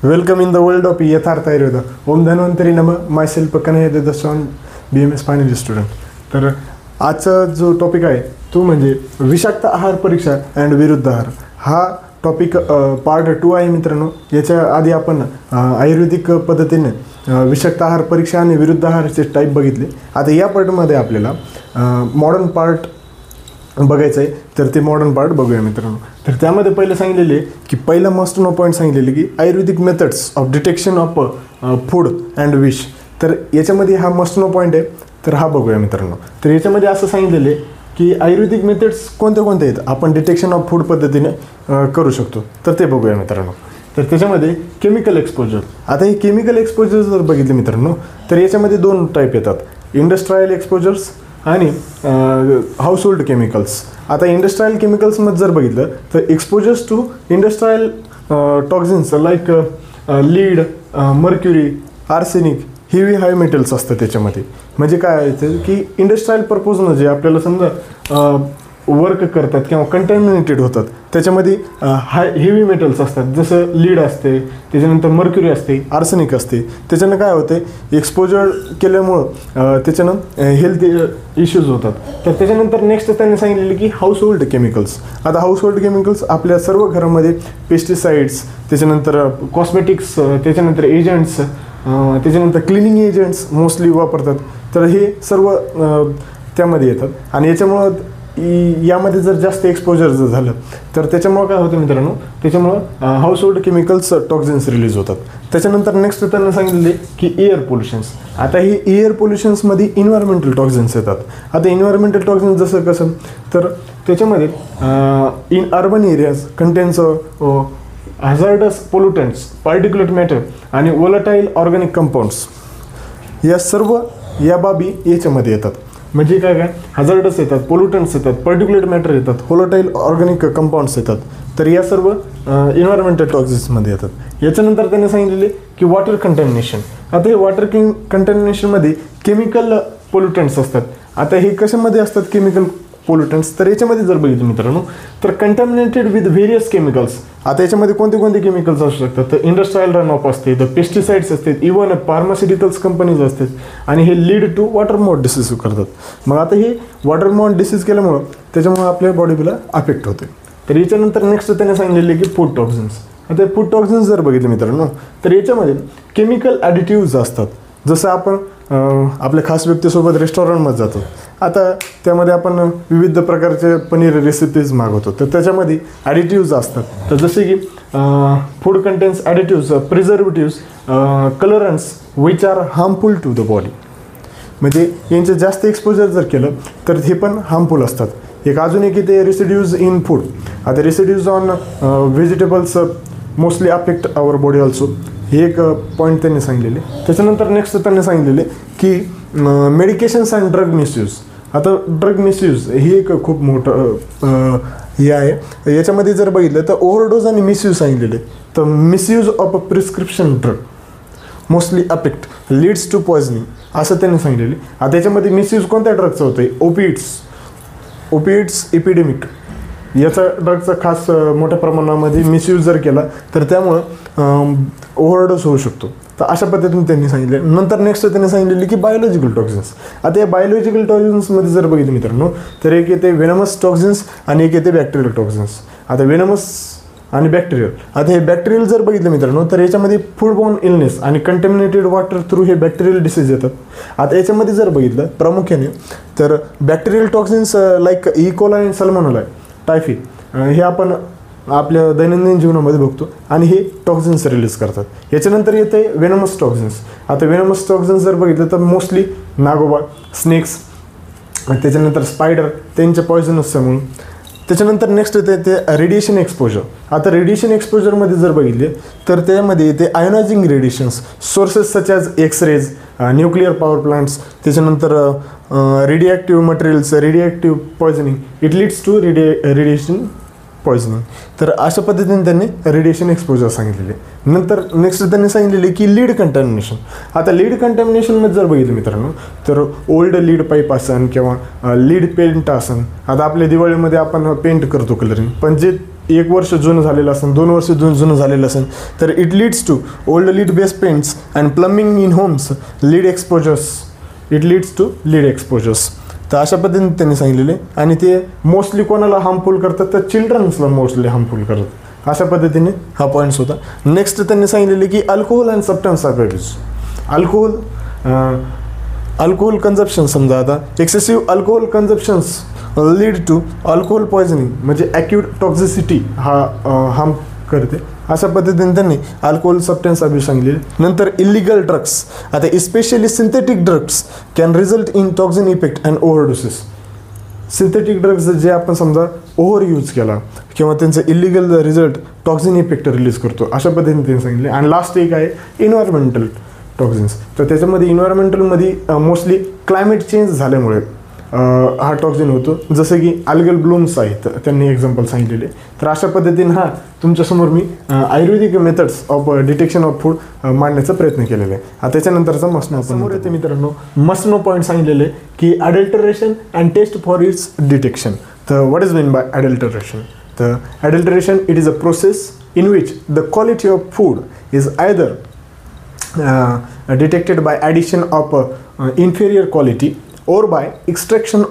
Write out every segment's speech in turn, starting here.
Welcome in the world of यथार्थ आयुर्वेद. ओम धन्वंतरी नम. Myself Kanhaiya Devdas, BMS final student. तर आजचा जो टॉपिक आहे तो म्हणजे विषाक्त आहार परीक्षा अँड विरुद्ध आहार. हा टॉपिक पार्ट 2 आहे मित्रांनो. याच्या आधी आपण आयुर्वेदिक पद्धतीने विषाक्त आहार परीक्षा आणि विरुद्ध आहारचे टाईप बघितले. आता या पार्टमध्ये आपल्याला मॉडर्न पार्ट बघायचं आहे, तर ते मॉडर्न पार्ट बघूया मित्रांनो. तर त्यामध्ये पहिलं सांगितलेले की पहिला मस्ट नो पॉईंट सांगितलेले की ayurvedic methods of detection of food and विष. तर याच्यामध्ये हा मस्ट नो पॉईंट आहे, तर हा बघूया मित्रांनो. तर याच्यामध्ये असं सांगितलेले की आयुर्वेदिक मेथड्स कोणते कोणते आहेत आपण डिटेक्शन ऑफ फूड पद्धतीने करू शकतो, तर ते बघूया मित्रांनो. तर त्याच्यामध्ये केमिकल एक्सपोजर. आता हे केमिकल एक्सपोजर जर बघितले मित्रांनो, तर याच्यामध्ये 2 टाईप येतात, इंडस्ट्रियल एक्सपोजर्स आणि हाऊसहोल्ड केमिकल्स. आता इंडस्ट्रियल केमिकल्समध्ये जर बघितलं तर exposures to industrial toxins like lead, mercury, arsenic, heavy high metals असतं त्याच्यामध्ये. म्हणजे काय आहे की इंडस्ट्रियल पर्पजनं जे आपल्याला समजा वर्क करतात किंवा कंटॅमिनेटेड होतात त्याच्यामध्ये हेवी मेटल्स असतात, जसं लीड असते, त्याच्यानंतर मर्क्युरी असते, आर्सेनिक असते. त्याच्यानं काय होते, एक्सपोजर केल्यामुळं त्याच्यानं हेल्थ इश्यूज होतात. तर त्याच्यानंतर नेक्स्ट त्यांनी सांगितलेले की हाऊसहोल्ड केमिकल्स. आता हाऊसहोल्ड केमिकल्स आपल्या सर्व घरामध्ये पेस्टिसाइड्स, त्याच्यानंतर कॉस्मेटिक्स, त्याच्यानंतर एजंट्स, त्याच्यानंतर क्लिनिंग एजंट्स मोस्टली वापरतात. तर हे सर्व त्यामध्ये येतात आणि याच्यामुळं यामध्ये जर जास्त एक्सपोजर जर झालं तर त्याच्यामुळं काय होतं मित्रांनो, त्याच्यामुळं हाऊसहोल्ड केमिकल्स टॉक्झिन्स रिलीज होतात. त्याच्यानंतर नेक्स्ट त्यांना सांगितले की एअर पोल्युशन्स. आता ही एअर पोल्युशन्समध्ये इन्व्हायरमेंटल टॉक्झिन्स येतात. आता इन्व्हायरमेंटल टॉक्झिन्स जसं कसं, तर त्याच्यामध्ये in urban areas contains hazardous pollutants, particulate matter आणि वोलाटाईल ऑर्गॅनिक कंपाऊंड्स, या सर्व या बाबी याच्यामध्ये येतात. म्हणजे काय काय हॅझार्डस येतात, पोल्युटंट्स येतात, पर्टिक्युलेट मॅटर येतात, व्होलाटाईल ऑर्गॅनिक कंपाऊंड्स येतात. तर या सर्व इन्व्हायरमेंटल टॉक्झिन्समध्ये येतात. याच्यानंतर त्यांनी सांगितलेले की वॉटर कंटॅमिनेशन. आता हे वॉटर कंटॅमिनेशनमध्ये केमिकल पोल्युटंट्स असतात. आता हे कशामध्ये असतात केमिकल पोल्युटंट्स, तर याच्यामध्ये जर बघितलं मित्रांनो तर कंटॅमिनेटेड विथ व्हेरियस केमिकल्स. आता याच्यामध्ये कोणते कोणते केमिकल्स असू शकतात, तर इंडस्ट्रियल रन ऑफ असते, तर पेस्टिसाइड्स असतात, इव्हन फार्मास्युटिकल्स कंपनीज असतात आणि हे लीड टू वॉटरमॉर्ट डिसीज करतात. मग आता हे वॉटरमॉर्ट डिसीज केल्यामुळं त्याच्यामुळं आपल्या बॉडीला अफेक्ट होते. तर याच्यानंतर नेक्स्ट त्यांनी सांगितलेले की फूड टॉक्झिन्स. आता फूड टॉक्झिन्स जर बघितले मित्रांनो तर याच्यामध्ये केमिकल ॲडिटिव्ज असतात. जसं आपण आपल्या खास व्यक्तीसोबत रेस्टॉरंटमध्ये जातो, आता त्यामध्ये आपण विविध प्रकारचे पनीर रेसिपीज मागवतो, तर त्याच्यामध्ये ॲडिटिव्ज असतात. तर जसे की food contains additives, preservatives, colourants which are harmful to the body. म्हणजे यांचे जास्त एक्सपोजर जर केलं तर हे पण हार्मफुल असतात. एक अजून एक इथे रेसिड्यूज इन फूड. आता residues on vegetables mostly affect our body also. हे एक पॉईंट त्यांनी सांगितलेले. त्याच्यानंतर नेक्स्ट त्यांनी सांगितलेले की मेडिकेशन्स अँड ड्रग मिसयूज. आता ड्रग मिसयूज ही एक खूप मोठं हे आहे. याच्यामध्ये जर बघितलं तर ओव्हरडोज आणि मिसयूज सांगितलेले. तर misuse of a prescription drug mostly affect leads to poisoning असं त्यांनी सांगितलेले. आता याच्यामध्ये मिसयूज कोणत्या ड्रगचं होतं आहे, ओपिएट्स एपिडेमिक. याचा ड्रगचा खास मोठ्या प्रमाणामध्ये मिसयूज जर केला तर त्यामुळं ओव्हरडोस होऊ शकतो. तर अशा पद्धतीने त्यांनी सांगितले. नंतर नेक्स्ट त्यांनी सांगितलेली की बायोलॉजिकल टॉक्झिन्स. आता या बायोलॉजिकल टॉक्झिन्समध्ये जर बघितलं मित्रांनो तर एक येते वेनमस टॉक्झिन्स आणि एक येते बॅक्टेरियल टॉक्झिन्स. आता वेनमस आणि बॅक्टेरियल. आता हे बॅक्टेरियल जर बघितलं मित्रांनो तर याच्यामध्ये फूडबॉर्न इलनेस आणि कंटॅमिनेटेड वॉटर थ्रू हे बॅक्टेरियल डिसीज येतात. आता याच्यामध्ये जर बघितलं प्रामुख्याने तर बॅक्टेरियल टॉक्झिन्स लाईक इकोला आणि सल्मोनेला, टायफी हे आपण आपल्या दैनंदिन जीवनामध्ये बघतो आणि हे टॉक्झिन्स रिलीज करतात. याच्यानंतर येते वेनमस टॉक्झिन्स. आता वेनमस टॉक्झिन्स जर बघितलं तर मोस्टली नागोबा, स्नेक्स, त्याच्यानंतर स्पायडर त्यांच्या पॉयझनसच्यामुळे. त्याच्यानंतर नेक्स्ट येते ते रेडिएशन एक्सपोजर. आता रेडिएशन एक्सपोजरमध्ये जर बघितले तर त्यामध्ये येते ionising radiations sources such as x-rays, nuclear power plants, त्याच्यानंतर radioactive materials, radioactive poisoning, it leads to radiation poisoning. तर अशा पद्धतीने त्यांनी रेडिएशन एक्सपोजर सांगितलेले. नंतर नेक्स्ट त्यांनी सांगितलेले की लीड कंटॅमिनेशन. आता लीड कंटॅमिनेशनमध्ये जर बघितलं मित्रांनो तर ओल्ड लीड पाईप असन किंवा लीड पेंट असन. आता आपल्या दिवाळीमध्ये आपण पेंट करतो कलरिंग, पण जे 1 वर्ष जुनं झालेलं असेल, 2 वर्ष जुनं झालेलं असेल, तर it leads to old lead base paints and plumbing in homes lead exposures. It leads to lead exposures. तर अशा पद्धतीने त्यांनी सांगितलेले. आणि ते मोस्टली कोणाला हार्मफुल करतात, तर चिल्ड्रन्सला मोस्टली हार्मफुल करतात. अशा पद्धतीने हा पॉईंट्स होता. नेक्स्ट त्यांनी सांगितलेले की alcohol and substance abuse. Alcohol consumption, समजा आता excessive alcohol consumptions lead to alcohol poisoning, म्हणजे ॲक्यूट टॉक्झिसिटी हार्म करते. अशा पद्धतीने त्यांनी अल्कोहोल सबस्टन्स अब्यूज सांगितले. नंतर इलिगल ड्रग्स. आता especially synthetic drugs can result in toxin effect and overdoses. Synthetic drugs जे आपण समजा ओव्हर यूज केला किंवा त्यांचं illegal result toxin effect release करतो, अशा पद्धतीने त्यांनी सांगितले. आणि लास्ट एक आहे इन्व्हायरमेंटल टॉक्झिन्स. तर त्याच्यामध्ये इन्व्हायरमेंटलमध्ये मोस्टली क्लायमेट चेंज झाल्यामुळे हा टॉक्झिन होतो, जसं की अल्गल ब्लूम्स आहेत, त्यांनी एक्झाम्पल सांगितलेले. तर अशा पद्धतीने हा तुमच्यासमोर मी ayurvedic methods of detection of food मांडण्याचा प्रयत्न केलेला आहे. आता त्याच्यानंतरचा मसनो समोर येते मित्रांनो. मसनो पॉईंट सांगितलेले की adulteration and test for its detection. तर what is mean by adulteration? तर adulteration it is a process in which the quality of food is either detected by addition of inferior quality or by extraction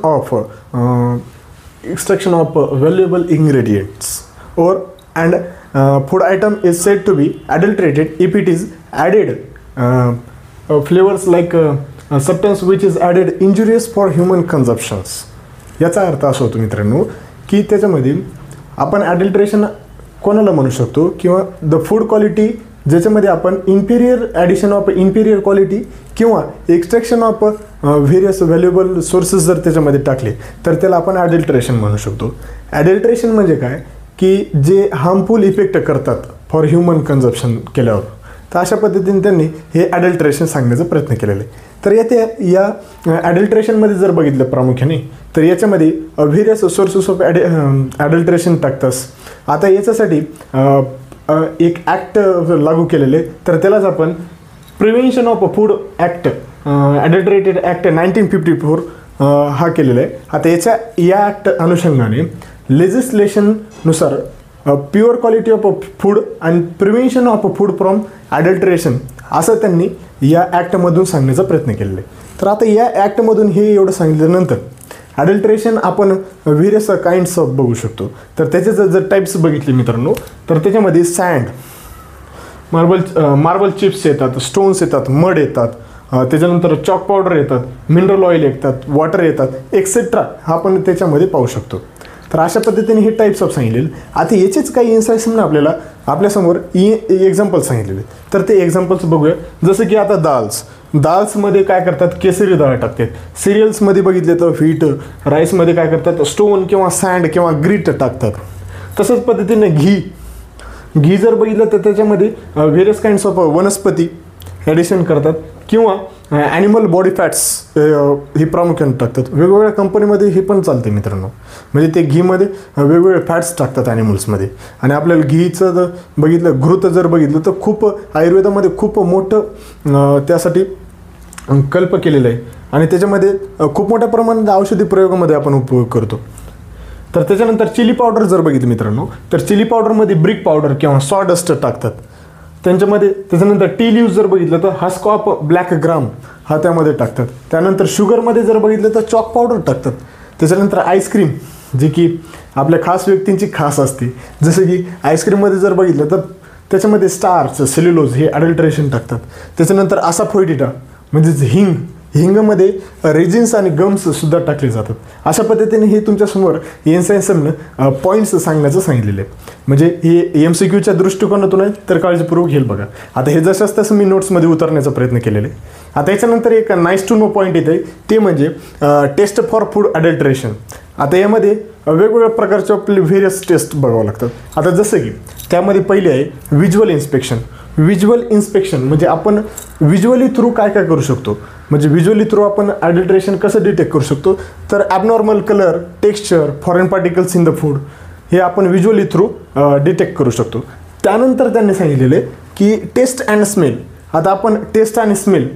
of valuable ingredients, or and food item is said to be adulterated if it is added flavors like substance which is added injurious for human consumptions. याचा अर्थ असा होतो मित्रांनो की त्याच्यामध्ये आपण ॲडल्ट्रेशन कोणाला म्हणू शकतो, किंवा द फूड क्वालिटी ज्याच्यामध्ये आपण ॲडिशन ऑफ इन्फिरियर क्वालिटी किंवा extraction of various valuable sources जर त्याच्यामध्ये टाकले तर त्याला आपण ॲडल्ट्रेशन म्हणू शकतो. ॲडल्ट्रेशन म्हणजे काय की जे हार्मफुल इफेक्ट करतात फॉर ह्युमन कन्झप्शन केल्यावर. तर अशा पद्धतीने त्यांनी हे ॲडल्ट्रेशन सांगण्याचा प्रयत्न केलेला आहे. तर या ॲडल्ट्रेशनमध्ये जर बघितलं प्रामुख्याने, तर याच्यामध्ये व्हेरियस सोर्सेस ऑफ ॲडल्ट्रेशन टाकतास. आता याच्यासाठी एक ॲक्ट लागू केलेले, तर त्यालाच आपण prevention of food act, adulterated act 1954 हा केलेला आहे. आता या ॲक्ट अनुषंगाने लेजिस्लेशननुसार pure quality of food and prevention of food from adulteration असं त्यांनी या ॲक्टमधून सांगण्याचा प्रयत्न केलेला आहे. तर आता या ॲक्टमधून हे एवढं सांगितल्यानंतर ॲडल्ट्रेशन आपण व्हेरियस काइंड्स ऑफ बघू शकतो. तर त्याचे जर टाईप्स बघितले मित्रांनो, तर त्याच्यामध्ये सँड, मार्बल चिप्स येतात, स्टोन्स येतात, मड येतात, त्याच्यानंतर चॉक पावडर येतात, मिनरल ऑइल येतात, वॉटर येतात, एक्सेट्रा हा आपण त्याच्यामध्ये पाहू शकतो. तर अशा पद्धतीने हे टाईप्स ऑफ सांगितलेले. आता याचेच काही इन्साइट्स आपल्याला आपल्यासमोर एक्झाम्पल सांगितलेले. तर ते एक्झाम्पल्स बघूया. जसं की आता दाल्समध्ये काय करतात, केसरी डाळ टाकतात. सिरियल्समध्ये बघितले तर व्हीट, राईसमध्ये काय करतात, स्टोन किंवा सँड किंवा ग्रीट टाकतात. तसंच पद्धतीने घी जर बघितलं तर त्याच्यामध्ये व्हेरियस काइंड्स ऑफ वनस्पती ॲडिशन करतात, किंवा ॲनिमल बॉडी फॅट्स हे प्रामुख्याने टाकतात. वेगवेगळ्या कंपनीमध्ये हे पण चालते मित्रांनो, म्हणजे ते घीमध्ये वेगवेगळे फॅट्स टाकतात ॲनिमल्समध्ये. आणि आपल्याला घीचं जर बघितलं, घृत जर बघितलं तर खूप आयुर्वेदामध्ये खूप मोठं त्यासाठी कल्प केलेलं आहे. आणि त्याच्यामध्ये खूप मोठ्या प्रमाणात औषधी प्रयोगामध्ये आपण उपयोग करतो. तर त्याच्यानंतर चिली पावडर जर बघितलं मित्रांनो, तर चिली पावडरमध्ये ब्रिक पावडर किंवा सॉडस्ट टाकतात त्यांच्यामध्ये. त्याच्यानंतर टी लिव्ह जर बघितलं तर हस्क ऑफ ब्लॅक ग्राम हा त्यामध्ये टाकतात. त्यानंतर शुगरमध्ये जर बघितलं तर चॉक पावडर टाकतात. त्याच्यानंतर आईस्क्रीम, जी की आपल्या खास व्यक्तींची खास असते, जसं की आईस्क्रीममध्ये जर बघितलं तर त्याच्यामध्ये स्टार्च, सेल्युलोज हे ॲडल्ट्रेशन टाकतात. त्याच्यानंतर असाफोइटिडा म्हणजेच हिंगमध्ये रेजिन्स आणि गम्स सुद्धा टाकले जातात. अशा पद्धतीने हे तुमच्यासमोर एनसायन्सनं पॉईंट्स सांगण्याचं सांगितलेलं आहे. म्हणजे हे MCQच्या दृष्टिकोनातून आहे, तर काळजीपूर्वक घेईल बघा. आता हे जसं तसं मी नोट्समध्ये उतरण्याचा प्रयत्न केलेला आहे. आता याच्यानंतर एक नाईस टू नो पॉईंट येते, ते म्हणजे टेस्ट फॉर फूड ॲडल्ट्रेशन. आता यामध्ये वेगवेगळ्या प्रकारचे आपले व्हेरियस टेस्ट बघावं लागतात. आता जसं की त्यामध्ये पहिले आहे व्हिज्युअल इन्स्पेक्शन. व्हिज्युअल इन्स्पेक्शन म्हणजे आपण व्हिज्युअली थ्रू काय करू शकतो, म्हणजे व्हिज्युअली थ्रू आपण ॲडल्ट्रेशन कसं डिटेक्ट करू शकतो. तर abnormal colour, texture, foreign particles in the food हे आपण व्हिज्युअली थ्रू डिटेक्ट करू शकतो. त्यानंतर त्यांनी सांगितलेले की टेस्ट अँड स्मेल. आता आपण टेस्ट आणि स्मेल,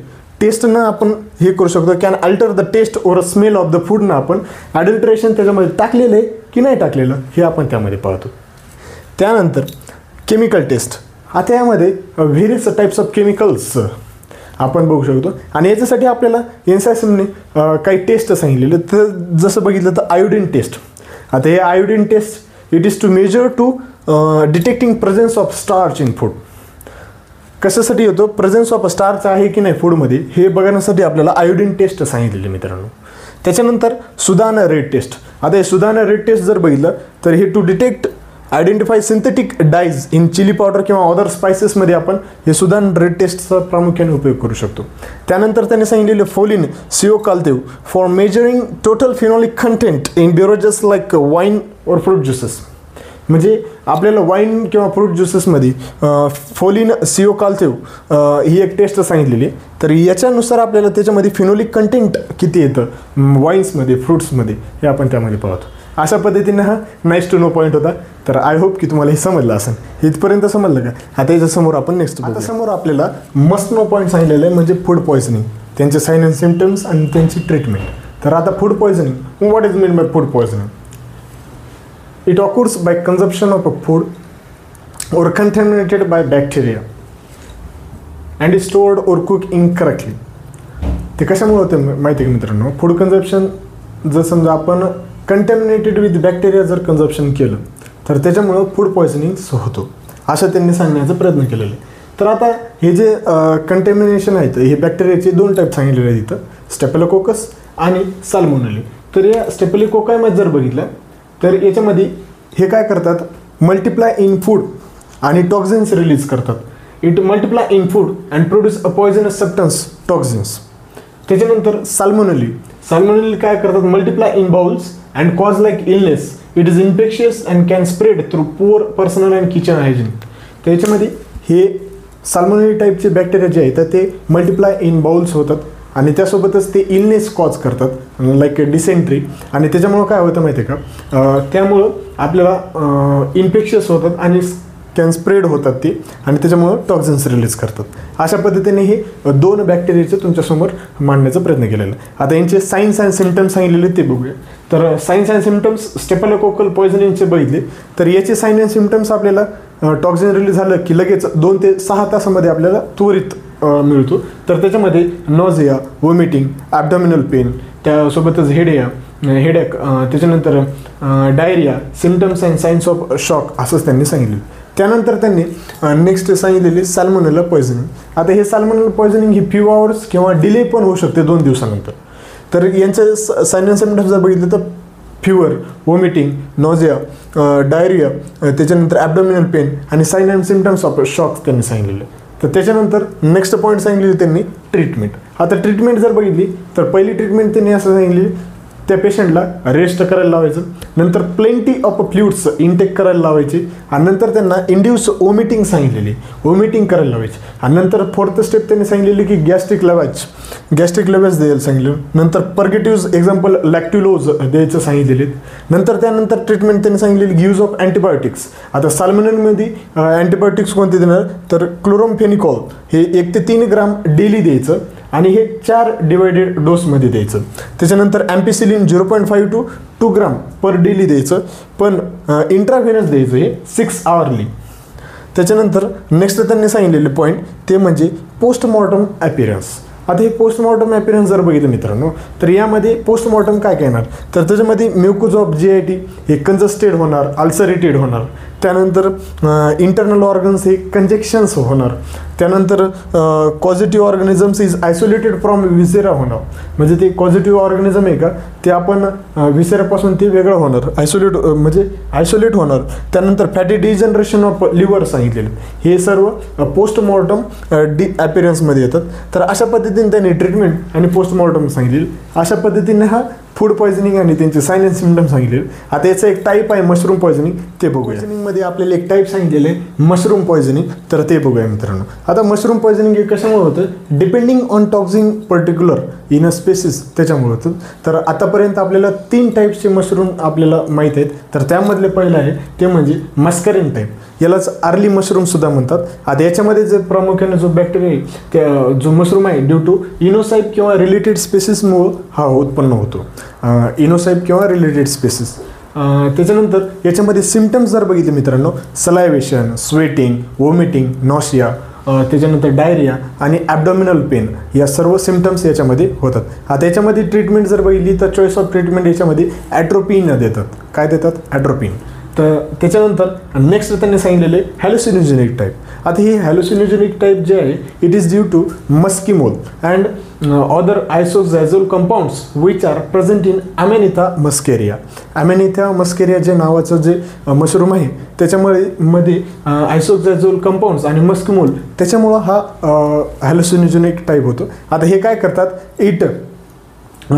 टेस्टनं आपण हे करू शकतो, can alter the taste or smell of the फूडनं आपण ॲडल्ट्रेशन त्याच्यामध्ये टाकलेलं आहे की नाही टाकलेलं हे आपण त्यामध्ये पाहतो. त्यानंतर केमिकल टेस्ट. आता यामध्ये व्हेरियस टाईप्स ऑफ केमिकल्स आपण बघू शकतो आणि याच्यासाठी आपल्याला एनसायसमने काही टेस्ट सांगितलेले. तर जसं बघितलं तर आयोडीन टेस्ट. आता हे iodine test it is to measure to detecting presence of starch in food. कशासाठी होतो, प्रेझेन्स ऑफ स्टार्च आहे की नाही फूडमध्ये हे बघण्यासाठी आपल्याला आयोडीन टेस्ट सांगितलेले मित्रांनो. त्याच्यानंतर सुदाना रेड टेस्ट. आता हे सुदाना रेड टेस्ट जर बघितलं तर हे to detect identify synthetic dyes in chilli powder किंवा अदर स्पायसेसमध्ये आपण हे सुदान रेड टेस्टचा प्रामुख्याने उपयोग करू शकतो. त्यानंतर त्याने सांगितलेले Folin Ciocalteu for measuring total phenolic content in beverages like wine or fruit juices. म्हणजे आपल्याला वाईन किंवा फ्रूट ज्युसेसमध्ये फोलिन सिओकाल्तेव ही एक टेस्ट सांगितलेली. तर याच्यानुसार आपल्याला त्याच्यामध्ये फिनॉलिक कंटेंट किती येतं वाईन्समध्ये फ्रूट्समध्ये हे आपण त्यामध्ये पाहतो. अशा पद्धतीने हा नाईस टू नो पॉईंट होता. तर आय होप की तुम्हाला हे समजलं असेल. इथपर्यंत समजलं का. आता याच्यासमोर आपण नेक्स्ट आता समोर आपल्याला मस्ट नो पॉईंट सांगितलेलं आहे म्हणजे फूड पॉयझनिंग, त्यांचे साइन अँड सिम्पटम्स आणि त्यांची ट्रीटमेंट. तर आता food poisoning, what is mean bye food poisoning? It occurs by consumption of a food or contaminated by bacteria and is stored or cooked incorrectly. ते कशामुळे होतं माहिती आहे का मित्रांनो, फूड कन्झम्पशन जर समजा आपण कंटॅमिनेटेड विथ बॅक्टेरिया जर कन्झम्पशन केलं तर त्याच्यामुळं फूड पॉयझनिंग होतो असं त्यांनी सांगण्याचा प्रयत्न केलेला आहे. तर आता हे जे कंटॅमिनेशन आहेत हे बॅक्टेरियाचे दोन टाईप सांगितलेले आहेत इथं, स्टेफिलोकोकस आणि साल्मोनेला. तर या स्टेफिलोकोकामध्ये जर बघितलं तर याच्यामध्ये हे काय करतात, मल्टिप्लाय इन फूड आणि टॉक्झिन्स रिलीज करतात. It multiply in food and produce a poisonous substance toxins. त्याच्यानंतर साल्मोनेला काय करतात, multiply in bowls and cause like illness. It is infectious and can spread through poor personal and kitchen hygiene. त्याच्यामध्ये हे salmonella टाईपचे bacteria जे आहेत तर ते मल्टिप्लाय इन बाउल्स होतात आणि त्यासोबतच ते इलनेस कॉज करतात लाईक डिसेंट्री. आणि त्याच्यामुळं काय होतं माहिती आहे का, त्यामुळं आपल्याला इन्फेक्शियस होतात आणि कॅन स्प्रेड होतात ते आणि त्याच्यामुळं टॉक्झिन्स रिलीज करतात. अशा पद्धतीने हे दोन बॅक्टेरियाचे तुमच्यासमोर मांडण्याचा प्रयत्न केलेला आहे. आता यांचे साईन्स अँड सिम्पटम्स सांगितलेले ते बघूया. तर साईन्स अँड सिम्पटम्स स्टेफिलोकोकल पॉयझनिंगचे बघितले तर याचे साईन अँड सिम्पटम्स आपल्याला टॉक्झिन रिलीज झालं की लगेच 2 ते 6 तासामध्ये आपल्याला त्वरित मिळतो. तर त्याच्यामध्ये नॉझिया, वॉमिटिंग, ॲब्डॉमिनल पेन, त्यासोबतच हेडेक, त्याच्यानंतर diarrhoea, symptoms and science of shock असंच त्यांनी सांगितलं. त्यानंतर त्यांनी नेक्स्ट सांगितलेली सॅल्मोनेला पॉयझनिंग. आता हे सॅल्मोनेला पॉयझनिंग ही फ्यू आवर्स किंवा डिले पण होऊ शकते 2 दिवसानंतर. तर यांचे साइन अँड सिम्पटम्स जर बघितलं तर फिवर, वॉमिटिंग, नॉझिया, डायरिया, त्याच्यानंतर ॲब्डॉमिनल पेन आणि sign and symptoms of shock त्यांनी सांगितलेले. तर त्याच्यानंतर नेक्स्ट पॉईंट सांगितलेली त्यांनी ट्रीटमेंट. आता ट्रीटमेंट जर बघितली तर पहिली ट्रीटमेंट त्यांनी असं सांगितली, त्या पेशंटला रेस्ट करायला लावायचं, नंतर प्लेंटी ऑफ फ्लुइड्स इनटेक करायला लावायचे आणि नंतर त्यांना इंड्यूस वॉमिटिंग सांगितलेली, वॉमिटिंग करायला लावायची आणि नंतर 4th स्टेप त्यांनी सांगितलेली की गॅस्ट्रिक लेवल्स द्यायला सांगितलं. नंतर पर्गेटिव्ह एक्झाम्पल लॅक्ट्युलोज द्यायचं सांगितलेले. त्यानंतर ट्रीटमेंट त्यांनी सांगितलेली यूज ऑफ अँटीबायोटिक्स. आता साल्मोनेलामध्ये अँटीबायोटिक्स कोणते देणार तर क्लोरोमफेनिकॉल हे 1 ते 3 ग्राम डेली द्यायचं आणि हे 4 डिवायडेड डोसमध्ये द्यायचं. त्याच्यानंतर ॲम्पिसिलिन 0.5 to 2 ग्राम पर डेली द्यायचं, पण इंट्राव्हेनस द्यायचं हे 6 आवरली. त्याच्यानंतर नेक्स्ट त्यांनी सांगितलेले पॉईंट ते म्हणजे पोस्टमॉर्टम ॲपिरन्स. आता हे पोस्टमॉर्टम ॲपिरन्स जर बघितलं मित्रांनो तर यामध्ये पोस्टमॉर्टम काय येणार तर त्याच्यामध्ये म्युकोज ऑफ GIT हे कंजस्टेड होणार, अल्सरेटेड होणार. त्यानंतर इंटरनल ऑर्गन्स हे कंजेक्शन्स होणार. त्यानंतर causative organisms is isolated from viscera होणार. म्हणजे ते कॉझिटिव्ह ऑर्गॅनिझम आहे का ते आपण विसेरापासून ते वेगळं होणार, आयसोलेट होणार. त्यानंतर फॅटी डिजनरेशन ऑफ लिव्हर सांगितलेलं. हे सर्व पोस्टमॉर्टम ॲपिरन्समध्ये येतात. तर अशा पद्धतीने त्यांनी ट्रीटमेंट आणि पोस्टमॉर्टम सांगितले. अशा पद्धतीने हा फूड पॉयझनिंग आणि त्यांचे साइन अँड सिम्पटम सांगितले. आता याचं एक टाईप आहे मशरूम पॉयझनिंग, ते बघूया. पॉयझनिंगमध्ये आपल्याला एक टाईप सांगितलेलं आहे मशरूम पॉयझनिंग, तर ते बघूया मित्रांनो. आता मशरूम पॉयझनिंग हे कशामुळे होतं, depending on toxin particular in a species त्याच्यामुळे होतं. तर आतापर्यंत आपल्याला 3 टाईप्सचे मशरूम आपल्याला माहीत आहेत. तर त्यामधले पहिलं आहे ते म्हणजे मस्करिन टाईप, यालाच अर्ली मशरूमसुद्धा म्हणतात. आता याच्यामध्ये जे प्रामुख्याने जो बॅक्टेरिया आहे त्या जो मशरूम आहे ड्यू टू इनोसाइट किंवा रिलेटेड स्पेसिसमुळं हा उत्पन्न होतो. इनोसाइट किंवा रिलेटेड स्पेसिस. त्याच्यानंतर याच्यामध्ये सिम्पटम्स जर बघितले मित्रांनो, सलायवेशन, स्वेटिंग, वॉमिटिंग, नॉशिया, त्याच्यानंतर डायरिया आणि ॲबडॉमिनल पेन, या सर्व सिम्पटम्स याच्यामध्ये होतात. आता याच्यामध्ये ट्रीटमेंट जर बघितली तर चॉईस ऑफ ट्रीटमेंट याच्यामध्ये ॲट्रोपिन देतात. काय देतात? ॲट्रोपिन. तर त्याच्यानंतर नेक्स्ट त्यांनी सांगितलेले हॅलोसिनोजेनिक टाईप. आता ही हॅलोसिनोजेनिक टाईप जे आहे, it is due to muscimol and other isoxazole compounds which are present in Amanita muscaria. Amanita muscaria जे नावाचं जे मशरूम आहे त्याच्यामध्ये आयसोझॅझोल कंपाऊंड्स आणि मस्किमोल, त्याच्यामुळं हा हॅलोसिनोजेनिक टाईप होतो. आता हे काय करतात? It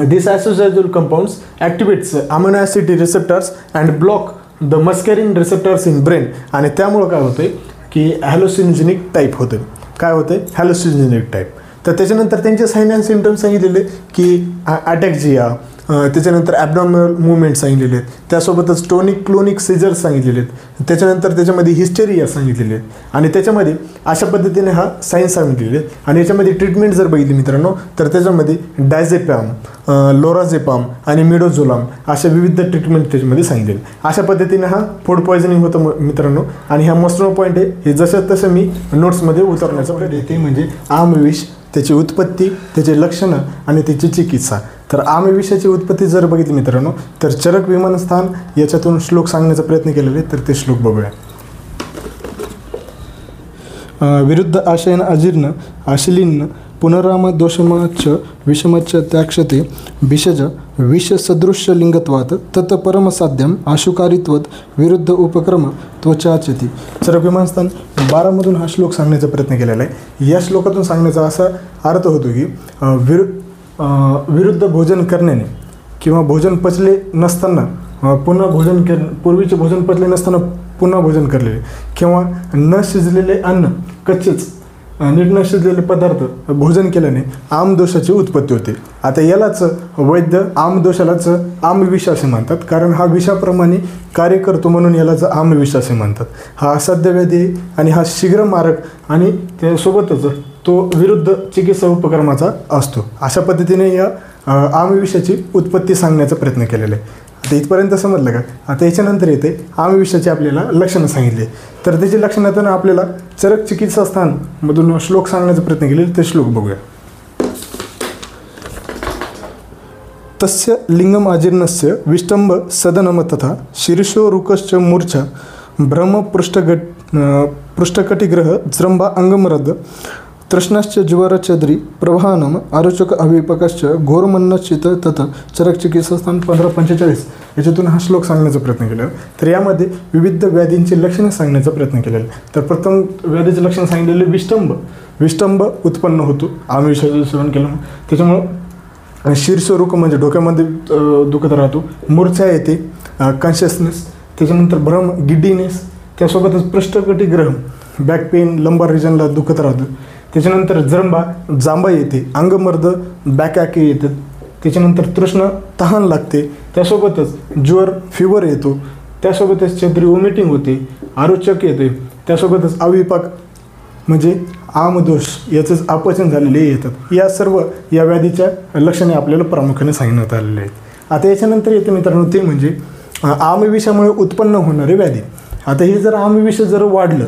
this isoxazole compounds activates amino acid receptors and block the muscarine receptors in brain, आणि त्यामुळं काय होतं की हॅलोसिनोजेनिक टाईप होतं. काय होतं? हॅलोसिनोजेनिक टाईप. तर त्याच्यानंतर त्यांचे साईन अँड सिम्पटम्स सांगितलेले की अटॅक्झिया, त्याच्यानंतर ॲबडॉमिनल मुवमेंट सांगितलेले आहेत, त्यासोबतच टोनिक क्लोनिक सिजर्स सांगितलेले आहेत, त्याच्यानंतर त्याच्यामध्ये हिस्टेरिया सांगितलेले आहेत, आणि त्याच्यामध्ये अशा पद्धतीने हा सायन्स सांगितलेले आहेत. आणि याच्यामध्ये ट्रीटमेंट जर बघितली मित्रांनो तर त्याच्यामध्ये डायझेपॅम, लोराझेपाम आणि मिडोझोलाम अशा विविध ट्रीटमेंट त्याच्यामध्ये सांगितलेले. अशा पद्धतीने हा फूड पॉयझनिंग होतं मित्रांनो. आणि हा मस्टनो पॉईंट आहे, हे जसं तसं मी नोट्समध्ये उतरण्याचा प्रयत्न येते, म्हणजे आमविष, त्याची उत्पत्ती, त्याचे लक्षणं आणि त्याची चिकित्सा. तर आमविषाची उत्पत्ती जर बघितली मित्रांनो तर चरक विमानस्थान याच्यातून श्लोक सांगण्याचा प्रयत्न केलेले, तर ते श्लोक बघूया. विरुद्ध आशयन अजीर्ण आशिलीन्न पुनराम दोषमाच विषमच त्याक्षते भिषज विषसदृश्य लिंगत्वात तत् परमसाध्यम आशुकारित्वत विरुद्ध उपक्रम त्वचाचती. चरक विमानस्थान 12मधून हा श्लोक सांगण्याचा प्रयत्न केलेला आहे. या श्लोकातून सांगण्याचा असा अर्थ होतो की विरुद्ध भोजन करण्याने किंवा भोजन पचले नसताना पुन्हा भोजन पूर्वीचे भोजन पचले नसताना पुन्हा भोजन करलेले, किंवा न शिजलेले अन्न, कच्चेच नीट न शिजलेले पदार्थ भोजन केल्याने आमदोषाची उत्पत्ती होते. आता यालाच वैद्य आमदोषालाच आमविष असे म्हणतात, कारण हा विषाप्रमाणे कार्य करतो म्हणून यालाच आमविष असे म्हणतात. हा असाध्य व्याधी आणि हा शीघ्र मारक आणि त्यासोबतच तो विरुद्ध चिकित्सा उपक्रमाचा असतो. अशा पद्धतीने या आमविषाची उत्पत्ती सांगण्याचा प्रयत्न केलेला आहे. आता इथपर्यंत समजलं का? आता याच्यानंतर येते आमविषाची आपल्याला लक्षणं सांगितले, तर त्याची लक्षणातून आपल्याला चरक चिकित्सा स्थानमधून श्लोक सांगण्याचा प्रयत्न केले, ते श्लोक बघूया. तस्य लिंगम अजीर्णस्य विष्टंब सदनम तथा शीर्षो रुकश्च मूर्छा भ्रम पृष्ठकटिग्रह जृंभा अंगमरद तृष्णाश्च ज्वरचद्री प्रवाहनम आरोचक अभिपकश्च घोरमन्नचित तथा चरक चिकित्सास्थान 1545 याच्यातून हा श्लोक सांगण्याचा प्रयत्न केला. तर यामध्ये विविध व्याधींची लक्षणं सांगण्याचा प्रयत्न केलेला. तर प्रथम व्याधीचे लक्षण सांगितलेले विष्टंब उत्पन्न होतो आमविषाचं सेवन केल्यामुळे, त्याच्यामुळं शीर्षरूक म्हणजे डोक्यामध्ये दुखत राहतो, मूर्छा येते, कॉन्शियसनेस, त्याच्यानंतर भ्रम, गिड्डीनेस, त्यासोबतच पृष्ठकटिग्रह बॅक पेन, लंबार रिजनला दुखत राहतं, त्याच्यानंतर जांबा येते, अंगमर्द बॅक ॲके येतात, त्याच्यानंतर तृष्ण तहान लागते, त्यासोबतच ज्वर फिवर येतो, त्यासोबतच छत्री वॉमिटिंग होते, आरोचक येते, त्यासोबतच अविपाक म्हणजे आमदोष याचंच अपचन झालेले येतात. या सर्व या व्याधीच्या लक्षणे आपल्याला प्रामुख्याने सांगण्यात आलेले आहेत. आता याच्यानंतर येते मित्रांनो ते म्हणजे आमविषामुळे उत्पन्न होणारे व्याधी. आता हे जर आमविष जर वाढलं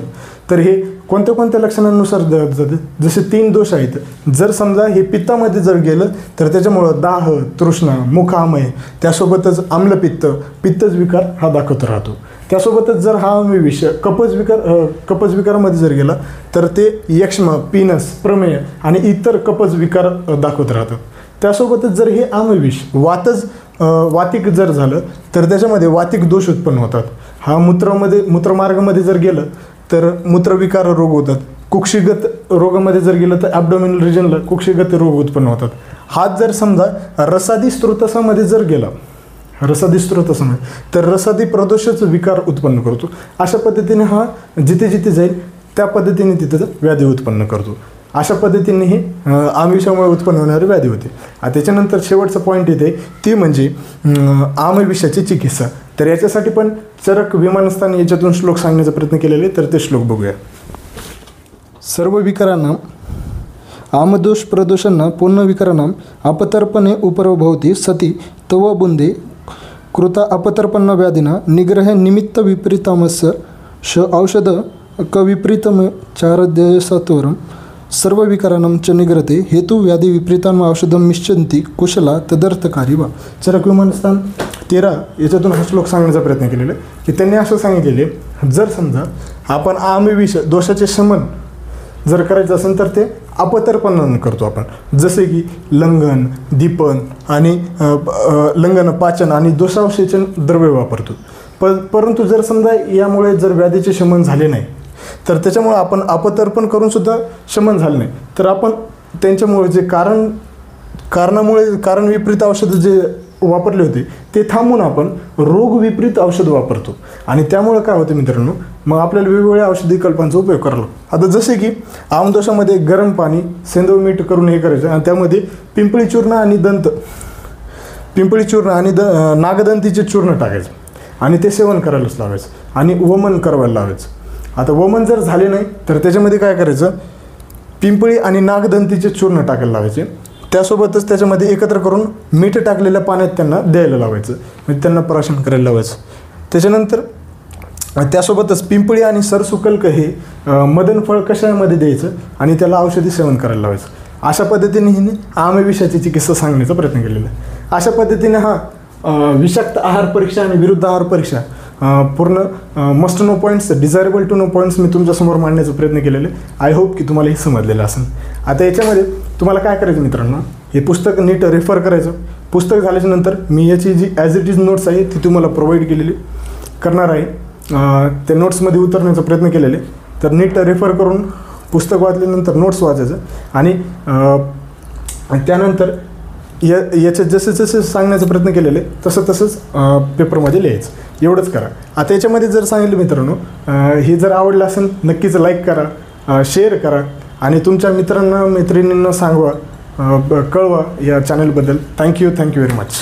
तर हे कोणत्या कोणत्या लक्षणांनुसार जातं, जसे 3 दोष आहेत. जर समजा हे पित्तामध्ये जर गेलं तर त्याच्यामुळं दाह, तृष्णा, मुखामय, त्यासोबतच आम्लपित्त, पित्तज विकार हा दाखवत राहतो. त्यासोबतच जर हा आमविष कपज विकारामध्ये जर गेला तर ते यक्ष्मा, पीनस, प्रमेय आणि इतर कपज विकार दाखवत राहतं. त्यासोबतच जर हे आमविष वातिक जर झालं तर त्याच्यामध्ये वातिक दोष उत्पन्न होतात. हा मूत्रमार्गामध्ये जर गेलं तर मूत्रविकार रोग होतात. कुक्षिगत रोगामध्ये जर गेलं तर ॲबडॉमिनल रिजनला कुक्षिगत रोग उत्पन्न होतात. हात जर समजा रसादी स्त्रोतसामध्ये जर गेला तर रसादी प्रदोषाचा विकार उत्पन्न करतो. अशा पद्धतीने हा जिथे जिथे जाईल त्या पद्धतीने तिथं व्याधी उत्पन्न करतो. अशा पद्धतीने हे आमविषामुळे उत्पन्न होणारी व्याधी होते. त्याच्यानंतर शेवटचा पॉईंट येते ती म्हणजे आमविषाची चिकित्सा. तर याच्यासाठी पण चरक विमानस्थान याच्यातून श्लोक सांगण्याचा प्रयत्न केलेले, तर ते श्लोक बघूया. सर्व विकारांना आमदोष प्रदोषांना पूर्ण विकारांना अपतर्पणे उपरभवती सती तव बुंदे कृता अपतर्पण व्याधिना निग्रह निमित्त विपरीतमस्य श औषध विपरीतम चारध्ययसत्वरम सर्व विकारानं च निग्रते हेतु व्याधी विपरीतान औषधं मिश्चन्ति कुशला तदर्थकारी वा. चरक विमानस्थान 13 याच्यातून हा श्लोक सांगण्याचा प्रयत्न केलेला आहे की त्यांनी असं सांगितलेले, जर समजा आपण आम्ही दोषाचे शमन जर करायचं असेल तर ते अपतर्पणानं करतो आपण, जसे की लंघन, दीपन आणि लंघन, पाचन आणि दोषावशेचन द्रव्य वापरतो. परंतु जर समजा यामुळे जर व्याधीचे शमन झाले नाही तर त्याच्यामुळे आपण अपतर्पण करून सुद्धा शमन झालं नाही तर आपण त्यांच्यामुळे जे कारण विपरीत औषधं जे वापरले होते ते थांबून आपण रोग विपरीत औषध वापरतो आणि त्यामुळे काय होतं मित्रांनो, मग आपल्याला वेगवेगळ्या औषधी विकल्पांचा उपयोग करावा. आता जसे की आमदोषामध्ये गरम पाणी सेंधव मीठ करून हे करायचं आणि त्यामध्ये पिंपळी चूर्ण आणि नागदंतीचे चूर्ण टाकायचं आणि ते सेवन करायलाच लावायचं आणि वमन करायला लावायचं. आता वमन जर झाले नाही तर त्याच्यामध्ये काय करायचं, पिंपळी आणि नागदंतीचे चूर्ण टाकायला लावायचे. त्यासोबतच त्याच्यामध्ये एकत्र करून मीठ टाकलेल्या पाण्यात त्यांना द्यायला लावायचं, म्हणजे त्यांना प्राशन करायला लावायचं. त्याच्यानंतर त्यासोबतच पिंपळी आणि सरसुकल्क हे मदनफळ कषायामध्ये द्यायचं आणि त्याला औषधी सेवन करायला लावायचं. अशा पद्धतीने हिने आम्यविषाची चिकित्सा सांगण्याचा प्रयत्न केलेला आहे. अशा पद्धतीने हा विषाक्त आहार परीक्षा आणि विरुद्ध आहार परीक्षा पूर्ण must know points, desirable to know points मी तुमच्यासमोर मांडण्याचा प्रयत्न केलेले. आय होप की तुम्हाला हे समजलेलं असेल. आता याच्यामध्ये तुम्हाला काय करायचं मित्रांनो, हे पुस्तक नीट रेफर करायचं. पुस्तक झाल्याच्यानंतर मी याची जी ॲज इट इज नोट्स आहे ती तुम्हाला प्रोव्हाइड केलेली करणार आहे. त्या नोट्समध्ये उतरण्याचा प्रयत्न केलेले, तर नीट रेफर करून पुस्तक वाचल्यानंतर नोट्स वाचायचं आणि त्यानंतर याचे जसे सांगण्याचा प्रयत्न केलेले तसंच पेपरमध्ये लिहायचं. एवढंच करा. आता याच्यामध्ये जर सांगितलं मित्रांनो, हे जर आवडलं असेल नक्कीच लाईक करा, शेअर करा आणि तुमच्या मित्रांना मैत्रिणींना सांगवा, कळवा या चॅनलबद्दल. Thank you very much.